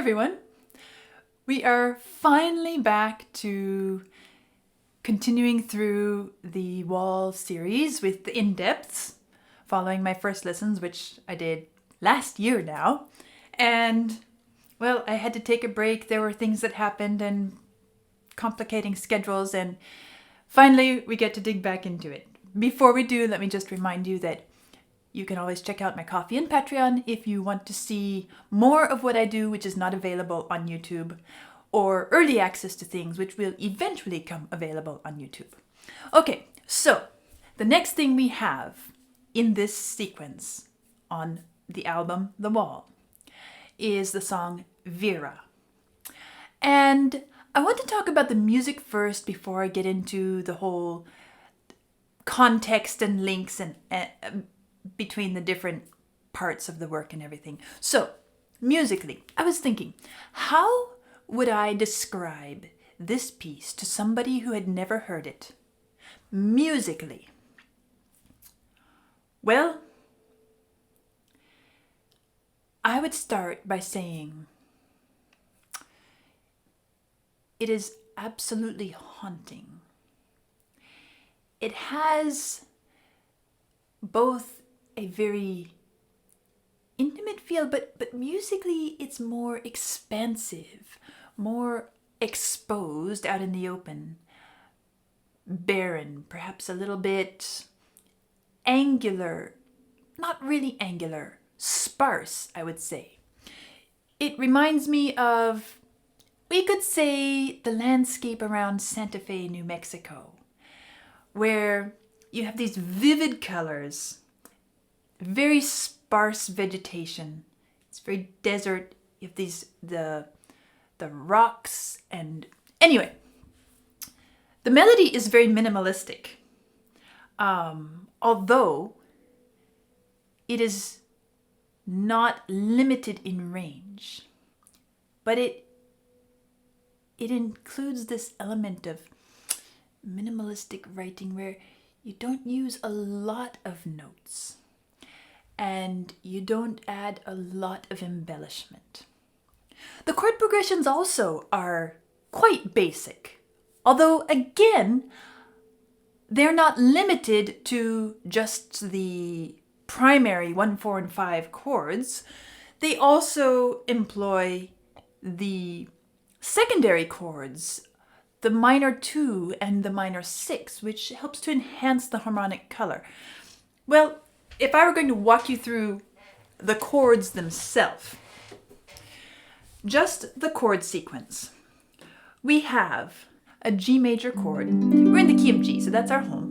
everyone. We are finally back to continuing through the wall series with the in-depths, following my first lessons, which I did last year now. And, well, I had to take a break. There were things that happened and complicating schedules, and finally we get to dig back into it. Before we do, let me just remind you that you can always check out my Ko-fi and Patreon if you want to see more of what I do, which is not available on YouTube, or early access to things, which will eventually come available on YouTube. Okay, so the next thing we have in this sequence on the album The Wall is the song Vera. And I want to talk about the music first before I get into the whole context and links and between the different parts of the work and everything. So, musically, I was thinking, how would I describe this piece to somebody who had never heard it? Musically. Well, I would start by saying it is absolutely haunting. It has both a very intimate feel, but musically it's more expansive, more exposed out in the open, barren, perhaps a little bit angular, not really angular, sparse, I would say. It reminds me of, we could say, the landscape around Santa Fe, New Mexico, where you have these vivid colors, very sparse vegetation. It's very desert. You have these the rocks, and anyway, the melody is very minimalistic. Although it is not limited in range, but it includes this element of minimalistic writing where you don't use a lot of notes and you don't add a lot of embellishment. The chord progressions also are quite basic, although again, they're not limited to just the primary 1, 4, and 5 chords. They also employ the secondary chords, the minor 2 and the minor 6, which helps to enhance the harmonic color. Well, if I were going to walk you through the chords themselves, just the chord sequence, we have a G major chord. We're in the key of G, so that's our home.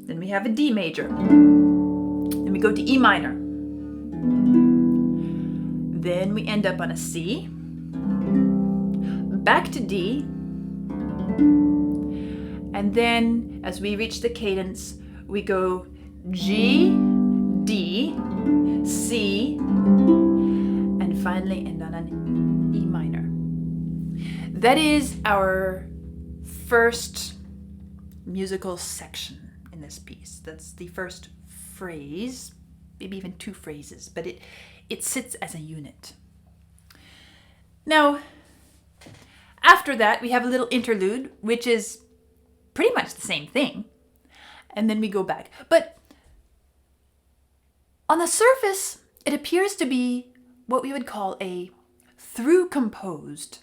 Then we have a D major. Then we go to E minor. Then we end up on a C. Back to D. And then as we reach the cadence, we go G, D, C, and finally end on an E minor. That is our first musical section in this piece. That's the first phrase, maybe even 2 phrases, but it sits as a unit. Now, after that, we have a little interlude, which is pretty much the same thing. And then we go back. But on the surface, it appears to be what we would call a through-composed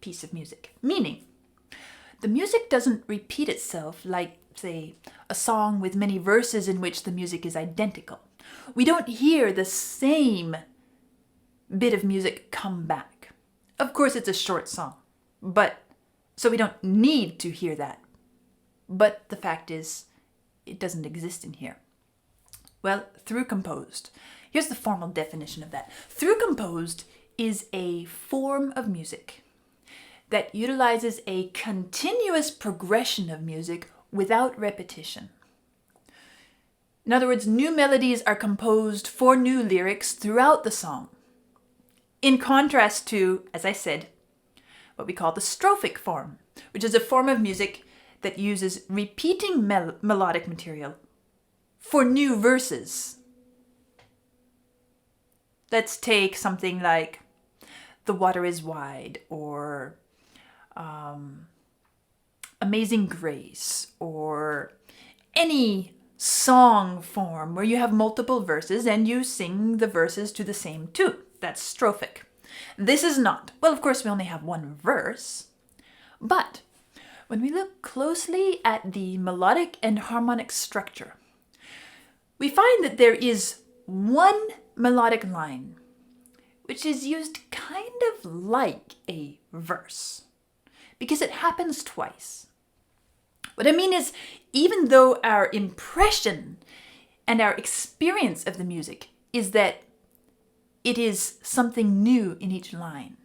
piece of music. Meaning, the music doesn't repeat itself like, say, a song with many verses in which the music is identical. We don't hear the same bit of music come back. Of course, it's a short song, so we don't need to hear that. But the fact is, it doesn't exist in here. Well, through composed. Here's the formal definition of that. Through composed is a form of music that utilizes a continuous progression of music without repetition. In other words, new melodies are composed for new lyrics throughout the song. In contrast to, as I said, what we call the strophic form, which is a form of music that uses repeating melodic material for new verses. Let's take something like The Water is Wide, or Amazing Grace, or any song form where you have multiple verses and you sing the verses to the same tune. That's strophic. This is not. Well, of course, we only have one verse, but when we look closely at the melodic and harmonic structure, we find that there is one melodic line which is used kind of like a verse because it happens twice. What I mean is, even though our impression and our experience of the music is that it is something new in each line,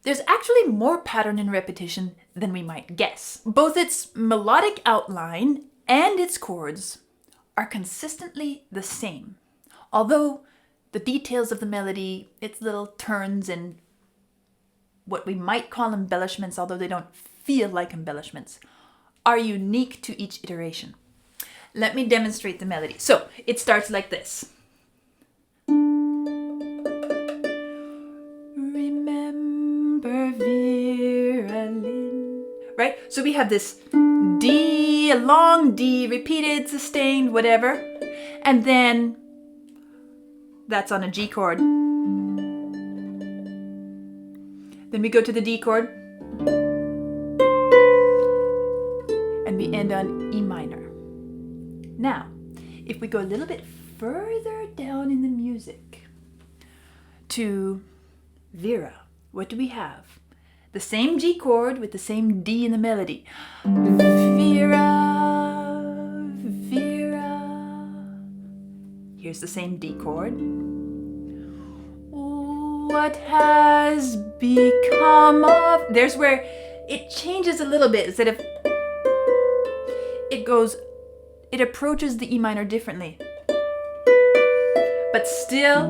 there's actually more pattern and repetition than we might guess. Both its melodic outline and its chords are consistently the same, although the details of the melody, its little turns and what we might call embellishments, although they don't feel like embellishments, are unique to each iteration. Let me demonstrate the melody. So it starts like this. Remember Vera, right? So we have this D, a long D, repeated, sustained, whatever. And then that's on a G chord. Then we go to the D chord. And we end on E minor. Now, if we go a little bit further down in the music to Vera, what do we have? The same G chord with the same D in the melody. Vera, Vera. Here's the same D chord. What has become of... There's where it changes a little bit. Instead of... It approaches the E minor differently. But still,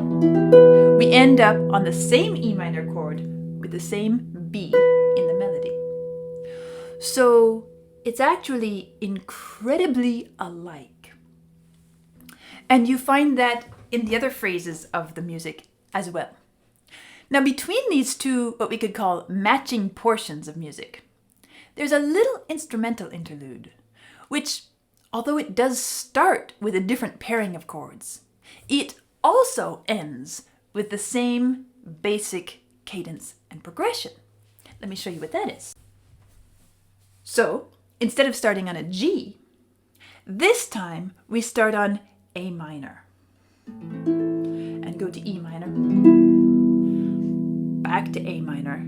we end up on the same E minor chord with the same B in the melody. So it's actually incredibly alike. And you find that in the other phrases of the music as well. Now, between these two, what we could call matching portions of music, there's a little instrumental interlude, which, although it does start with a different pairing of chords, it also ends with the same basic cadence and progression. Let me show you what that is. So, instead of starting on a G, this time we start on A minor and go to E minor, back to A minor.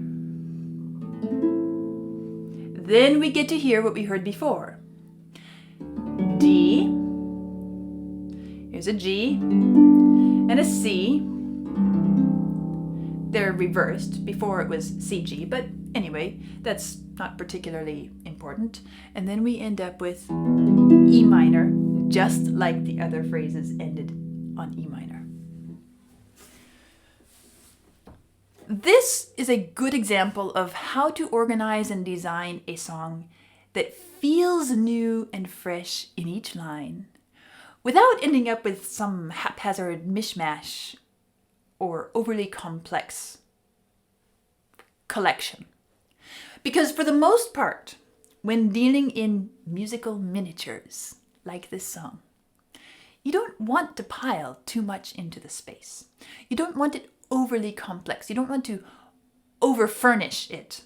Then we get to hear what we heard before. D, here's a G, and a C. They're reversed. Before it was CG, but anyway, that's not particularly important. And then we end up with E minor, just like the other phrases ended on E minor. This is a good example of how to organize and design a song that feels new and fresh in each line, without ending up with some haphazard mishmash or overly complex collection. Because for the most part, when dealing in musical miniatures like this song, you don't want to pile too much into the space. You don't want it overly complex. You don't want to over-furnish it.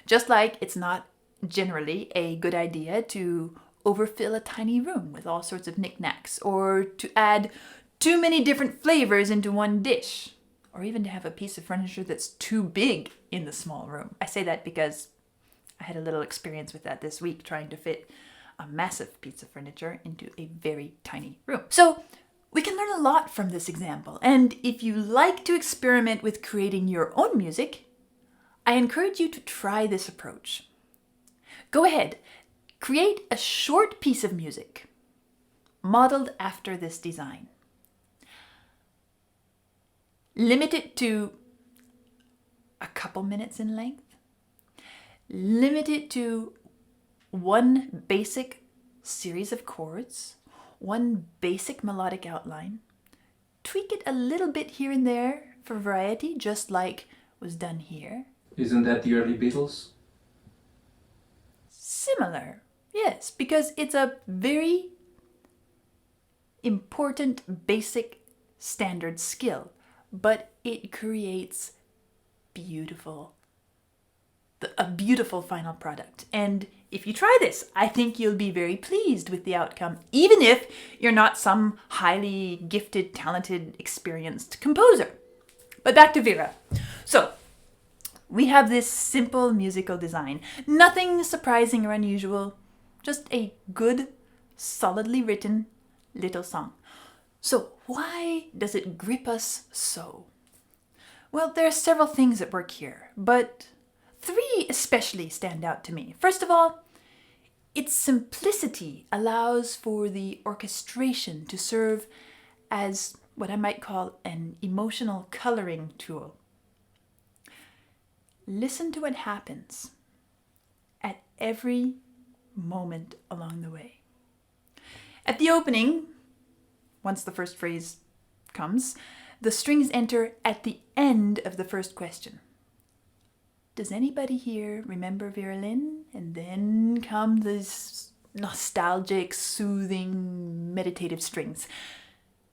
Just like it's not generally a good idea to overfill a tiny room with all sorts of knickknacks, or to add too many different flavors into one dish, or even to have a piece of furniture that's too big in the small room. I say that because I had a little experience with that this week, trying to fit a massive piece of furniture into a very tiny room. So we can learn a lot from this example, and if you like to experiment with creating your own music, I encourage you to try this approach. Go ahead, create a short piece of music modeled after this design. Limit it to a couple minutes in length. Limit it to one basic series of chords, one basic melodic outline. Tweak it a little bit here and there for variety, just like was done here. Isn't that the early Beatles? Similar, yes, because it's a very important, basic, standard skill, but it creates a beautiful final product. And if you try this, I think you'll be very pleased with the outcome, even if you're not some highly gifted, talented, experienced composer. But back to Vera. So, we have this simple musical design. Nothing surprising or unusual, just a good, solidly written little song. So why does it grip us so? Well, there are several things at work here, but 3 especially stand out to me. First of all, its simplicity allows for the orchestration to serve as what I might call an emotional coloring tool. Listen to what happens at every moment along the way. At the opening, once the first phrase comes, the strings enter at the end of the first question. Does anybody here remember Vera Lynn? And then come these nostalgic, soothing, meditative strings.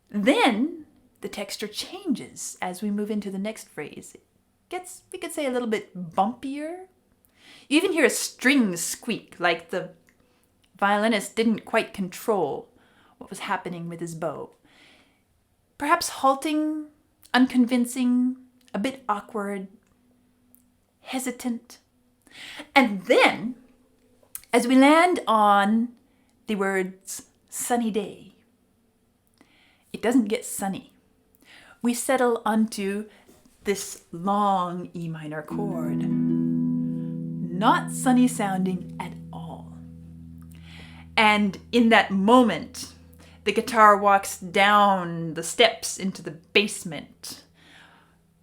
Then the texture changes as we move into the next phrase. It gets, we could say, a little bit bumpier. You even hear a string squeak, like the violinist didn't quite control what was happening with his bow. Perhaps halting, unconvincing, a bit awkward, hesitant. And then, as we land on the words sunny day, it doesn't get sunny. We settle onto this long E minor chord, not sunny sounding at all. And in that moment, the guitar walks down the steps into the basement.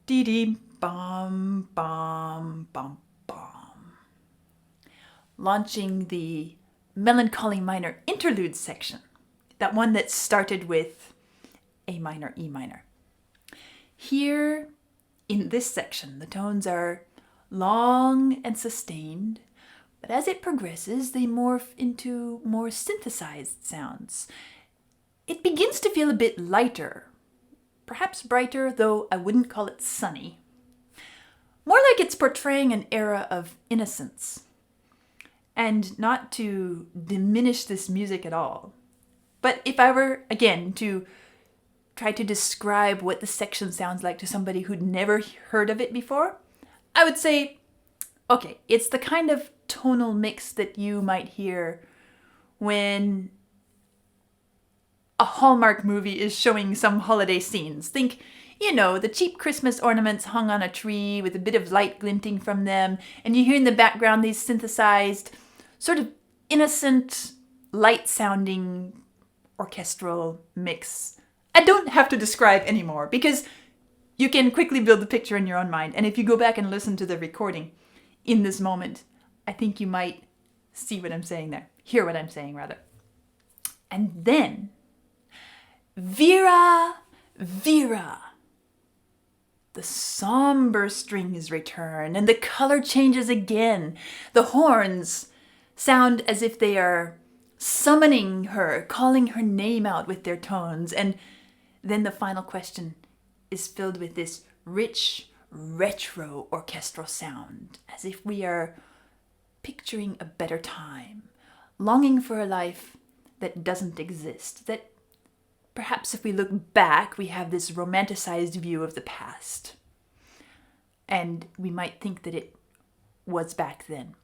Dee-dee, bum, bum, bum, bum. Launching the melancholy minor interlude section, that one that started with A minor, E minor. Here, in this section, the tones are long and sustained, but as it progresses, they morph into more synthesized sounds. It begins to feel a bit lighter, perhaps brighter, though I wouldn't call it sunny. More like it's portraying an era of innocence. And not to diminish this music at all, but if I were, again, to try to describe what the section sounds like to somebody who'd never heard of it before, I would say, okay, it's the kind of tonal mix that you might hear when a Hallmark movie is showing some holiday scenes. Think, the cheap Christmas ornaments hung on a tree with a bit of light glinting from them, and you hear in the background these synthesized, sort of innocent, light-sounding orchestral mix. I don't have to describe anymore, because you can quickly build the picture in your own mind, and if you go back and listen to the recording in this moment, I think you might see what I'm saying there. Hear what I'm saying, rather. And then, Vera, Vera. The somber strings return, and the color changes again. The horns sound as if they are summoning her, calling her name out with their tones. And then the final question is filled with this rich, retro orchestral sound, as if we are picturing a better time, longing for a life that doesn't exist, that perhaps if we look back, we have this romanticized view of the past. And we might think that it was back then.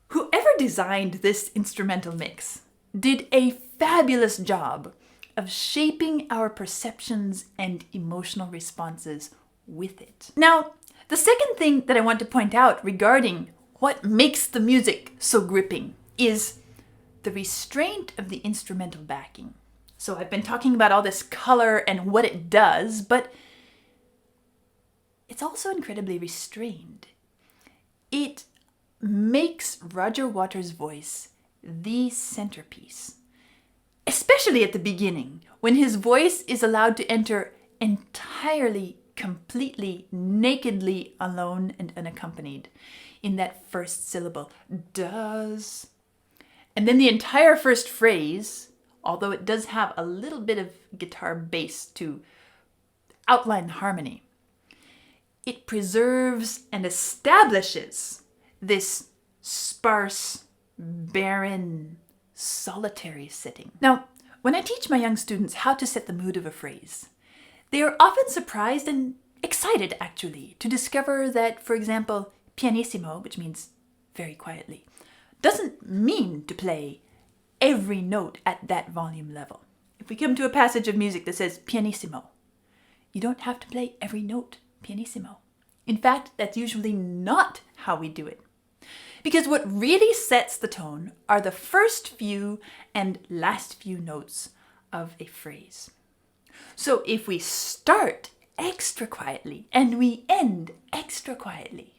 Whoever designed this instrumental mix did a fabulous job of shaping our perceptions and emotional responses with it. Now, the second thing that I want to point out regarding what makes the music so gripping is the restraint of the instrumental backing. So I've been talking about all this color and what it does, but it's also incredibly restrained. It makes Roger Waters' voice the centerpiece, especially at the beginning, when his voice is allowed to enter entirely completely, nakedly alone and unaccompanied in that first syllable, does. And then the entire first phrase, although it does have a little bit of guitar bass to outline the harmony, it preserves and establishes this sparse, barren, solitary setting. Now, when I teach my young students how to set the mood of a phrase, they are often surprised and excited, actually, to discover that, for example, pianissimo, which means very quietly, doesn't mean to play every note at that volume level. If we come to a passage of music that says pianissimo, you don't have to play every note pianissimo. In fact, that's usually not how we do it. Because what really sets the tone are the first few and last few notes of a phrase. So if we start extra quietly and we end extra quietly,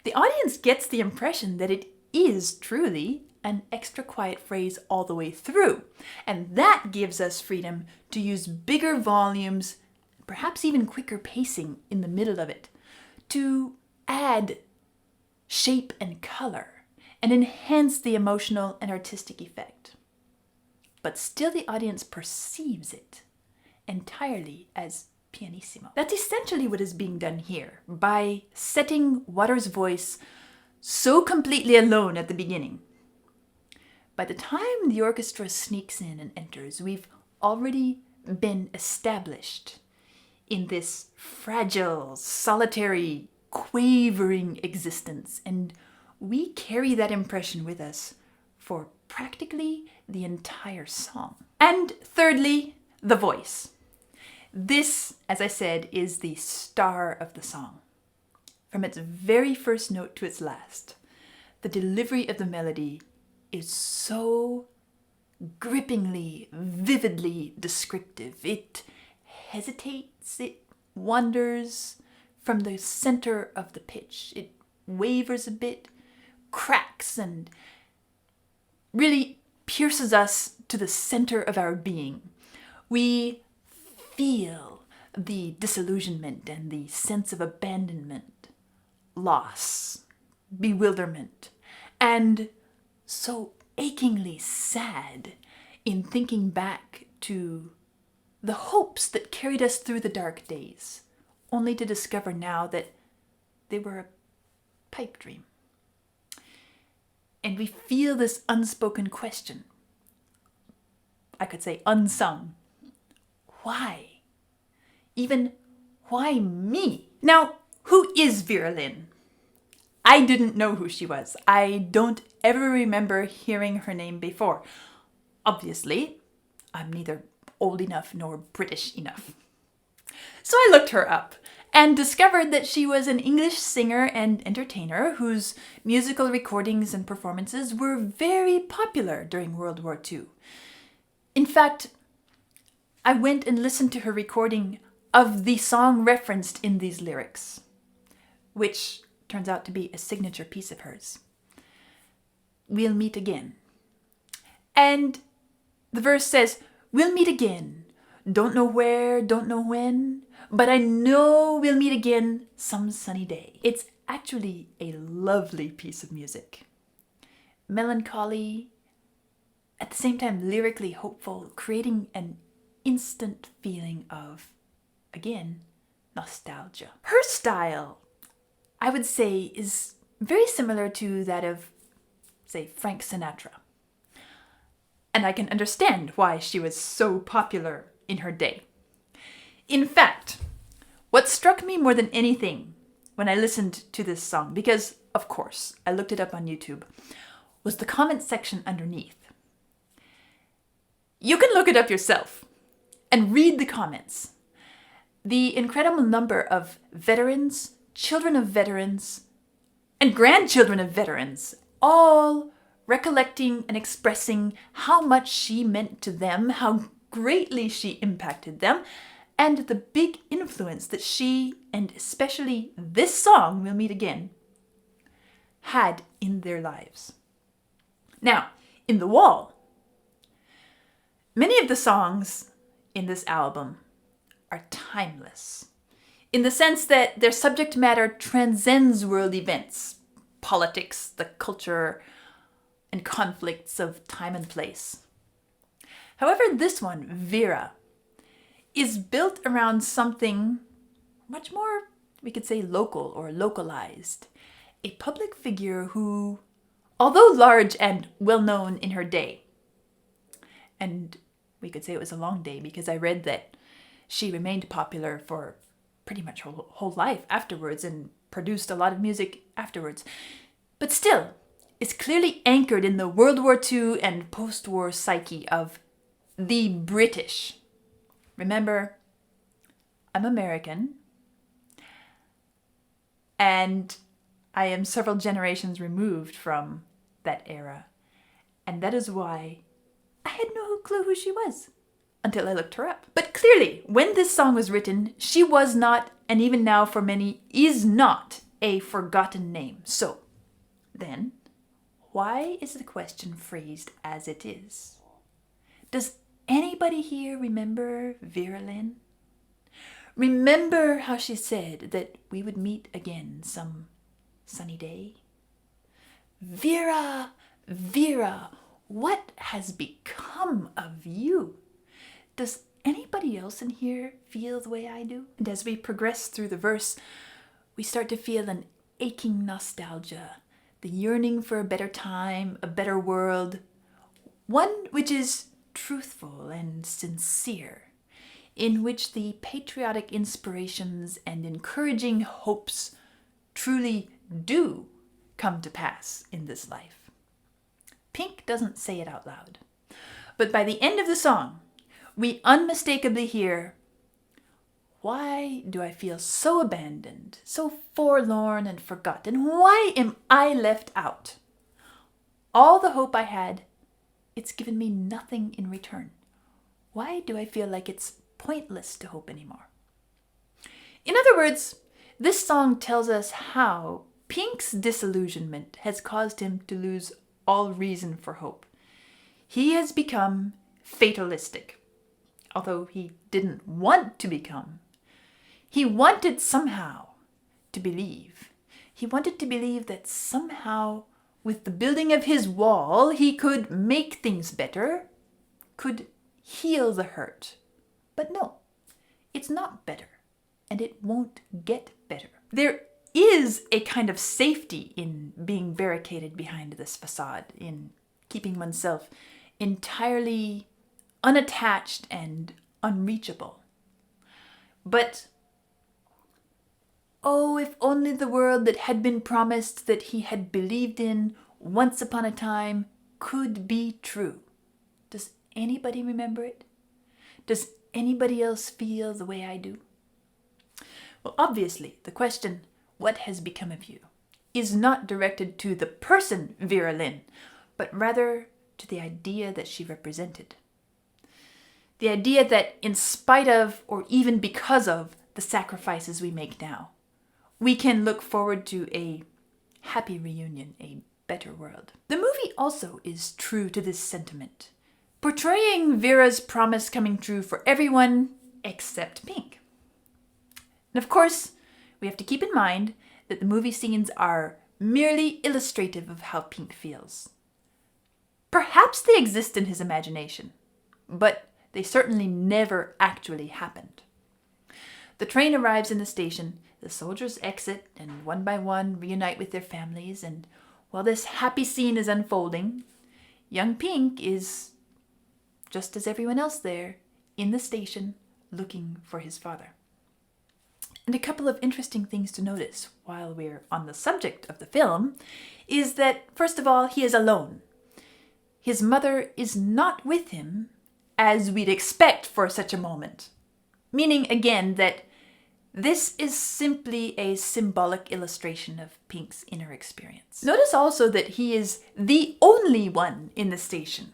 the audience gets the impression that it is truly an extra quiet phrase all the way through. And that gives us freedom to use bigger volumes, perhaps even quicker pacing in the middle of it, to add shape and color and enhance the emotional and artistic effect. But still the audience perceives it entirely as pianissimo. That's essentially what is being done here by setting Waters' voice so completely alone at the beginning. By the time the orchestra sneaks in and enters, we've already been established in this fragile, solitary, quavering existence, and we carry that impression with us for practically the entire song. And thirdly, the voice. This, as I said, is the star of the song. From its very first note to its last, the delivery of the melody is so grippingly, vividly descriptive. It hesitates, it wanders from the center of the pitch. It wavers a bit, cracks, and really pierces us to the center of our being. We feel the disillusionment and the sense of abandonment, loss, bewilderment, and so achingly sad in thinking back to the hopes that carried us through the dark days, only to discover now that they were a pipe dream. And we feel this unspoken question, I could say unsung. Why? Even, why me? Now, who is Vera Lynn? I didn't know who she was. I don't ever remember hearing her name before. Obviously, I'm neither old enough nor British enough. So I looked her up and discovered that she was an English singer and entertainer whose musical recordings and performances were very popular during World War II. In fact, I went and listened to her recording of the song referenced in these lyrics, which turns out to be a signature piece of hers. We'll meet again. And the verse says, we'll meet again. Don't know where, don't know when, but I know we'll meet again some sunny day. It's actually a lovely piece of music. Melancholy, at the same time lyrically hopeful, creating an instant feeling of, again, nostalgia. Her style, I would say, is very similar to that of, say, Frank Sinatra. And I can understand why she was so popular in her day. In fact, what struck me more than anything when I listened to this song, because, of course, I looked it up on YouTube, was the comment section underneath. You can look it up yourself and read the comments. The incredible number of veterans, children of veterans, and grandchildren of veterans, all recollecting and expressing how much she meant to them, how greatly she impacted them, and the big influence that she, and especially this song, We'll Meet Again, had in their lives. Now, in The Wall, many of the songs in this album are timeless, in the sense that their subject matter transcends world events, politics, the culture, and conflicts of time and place. However, this one, Vera, is built around something much more, we could say, local or localized. A public figure who, although large and well-known in her day, and we could say it was a long day because I read that she remained popular for pretty much her whole life afterwards and produced a lot of music afterwards, but still is clearly anchored in the World War II and post-war psyche of the British. Remember, I'm American, and I am several generations removed from that era, and that is why I had no clue who she was until I looked her up. But clearly, when this song was written, she was not, and even now for many, is not a forgotten name. So, then, why is the question phrased as it is? Does anybody here remember Vera Lynn? Remember how she said that we would meet again some sunny day? Vera, Vera, what has become of you? Does anybody else in here feel the way I do? And as we progress through the verse, we start to feel an aching nostalgia, the yearning for a better time, a better world, one which is truthful and sincere, in which the patriotic inspirations and encouraging hopes truly do come to pass in this life. Pink doesn't say it out loud, but by the end of the song, we unmistakably hear, why do I feel so abandoned, so forlorn and forgotten? Why am I left out? All the hope I had, it's given me nothing in return. Why do I feel like it's pointless to hope anymore? In other words, this song tells us how Pink's disillusionment has caused him to lose all reason for hope. He has become fatalistic, although he didn't want to become. He wanted somehow to believe. He wanted to believe that somehow, with the building of his wall, he could make things better, could heal the hurt. But no, it's not better, and it won't get better. There is a kind of safety in being barricaded behind this facade, in keeping oneself entirely unattached and unreachable. But, oh, if only the world that had been promised, that he had believed in once upon a time, could be true. Does anybody remember it? Does anybody else feel the way I do? Well, obviously, the question, what has become of you, is not directed to the person Vera Lynn, but rather to the idea that she represented. The idea that in spite of, or even because of, the sacrifices we make now, we can look forward to a happy reunion, a better world. The movie also is true to this sentiment, portraying Vera's promise coming true for everyone except Pink. And of course, we have to keep in mind that the movie scenes are merely illustrative of how Pink feels. Perhaps they exist in his imagination, but they certainly never actually happened. The train arrives in the station, the soldiers exit, and one by one reunite with their families, and while this happy scene is unfolding, young Pink is, just as everyone else there, in the station looking for his father. And a couple of interesting things to notice while we're on the subject of the film is that, first of all, he is alone. His mother is not with him, as we'd expect for such a moment. Meaning, again, that this is simply a symbolic illustration of Pink's inner experience. Notice also that he is the only one in the station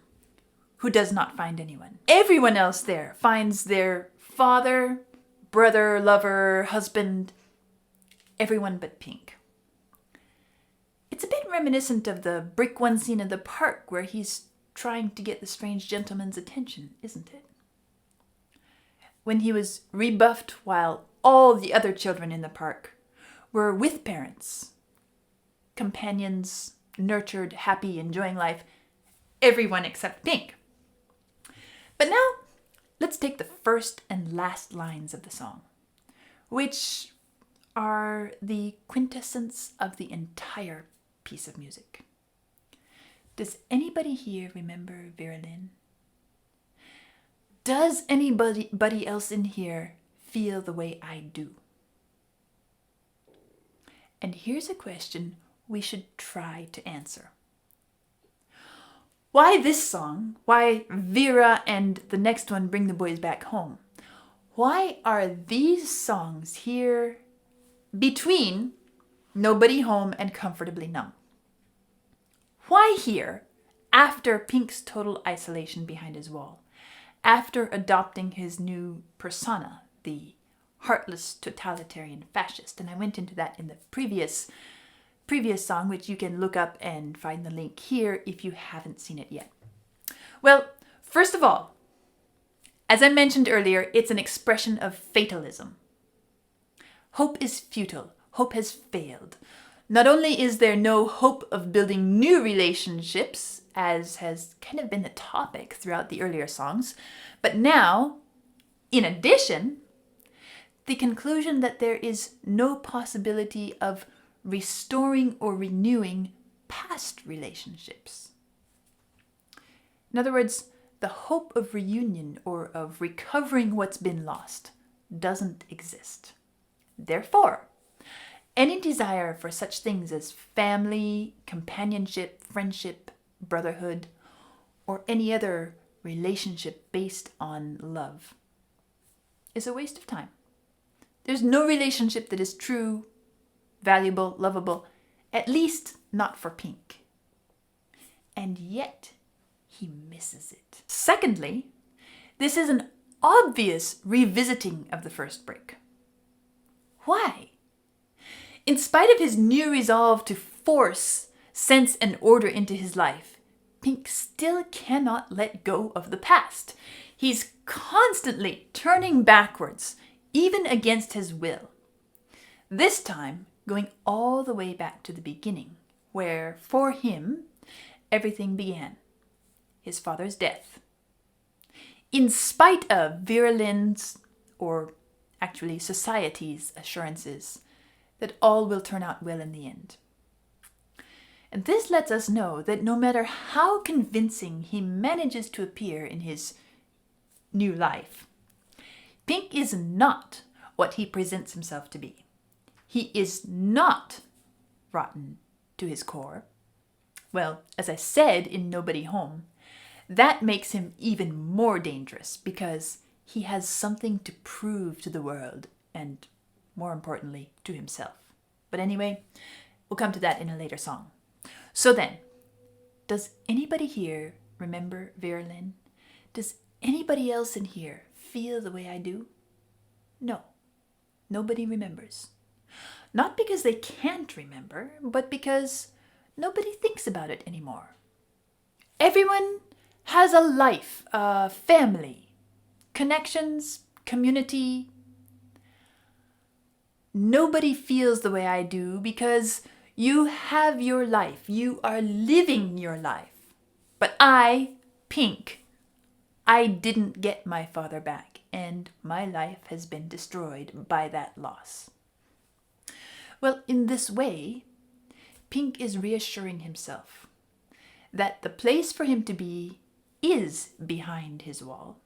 who does not find anyone. Everyone else there finds their father, brother, lover, husband, everyone but Pink. It's a bit reminiscent of the brick one scene in the park where he's trying to get the strange gentleman's attention, isn't it? when he was rebuffed while all the other children in the park were with parents, companions, nurtured, happy, enjoying life, everyone except Pink. But now, let's take the first and last lines of the song, which are the quintessence of the entire piece of music. Does anybody here remember Vera? Does anybody else in here feel the way I do? And here's a question we should try to answer. Why this song? Why Vera and the next one, Bring the Boys Back Home? Why are these songs here between Nobody Home and Comfortably Numb? Why here, after Pink's total isolation behind his wall, after adopting his new persona, the heartless totalitarian fascist? And I went into that in the previous song, which you can look up and find the link here if you haven't seen it yet. Well, first of all, as I mentioned earlier, it's an expression of fatalism. Hope is futile. Hope has failed. Not only is there no hope of building new relationships, as has kind of been the topic throughout the earlier songs, but now, in addition, the conclusion that there is no possibility of restoring or renewing past relationships. In other words, the hope of reunion or of recovering what's been lost doesn't exist. Therefore, any desire for such things as family, companionship, friendship, brotherhood, or any other relationship based on love is a waste of time. There's no relationship that is true, valuable, lovable, at least not for Pink. And yet, he misses it. Secondly, this is an obvious revisiting of the first break. Why? In spite of his new resolve to force sense and order into his life, Pink still cannot let go of the past. He's constantly turning backwards, even against his will. This time, going all the way back to the beginning, where, for him, everything began. His father's death. In spite of Vera Lynn's, or actually society's, assurances that all will turn out well in the end. And this lets us know that no matter how convincing he manages to appear in his new life, Pink is not what he presents himself to be. He is not rotten to his core. Well, as I said in Nobody Home, that makes him even more dangerous because he has something to prove to the world and, more importantly, to himself. But anyway, we'll come to that in a later song. So then, does anybody here remember Vera Lynn? Does anybody else in here feel the way I do? No, nobody remembers. Not because they can't remember, but because nobody thinks about it anymore. Everyone has a life, a family, connections, community. Nobody feels the way I do because you have your life. You are living your life. But I, Pink, I didn't get my father back, and my life has been destroyed by that loss. Well, in this way, Pink is reassuring himself that the place for him to be is behind his wall,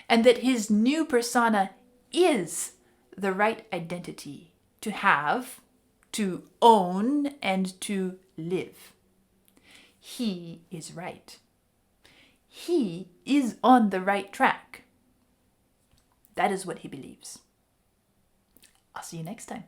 and that his new persona is the right identity to have, to own, and to live. He is right. He is on the right track. That is what he believes. I'll see you next time.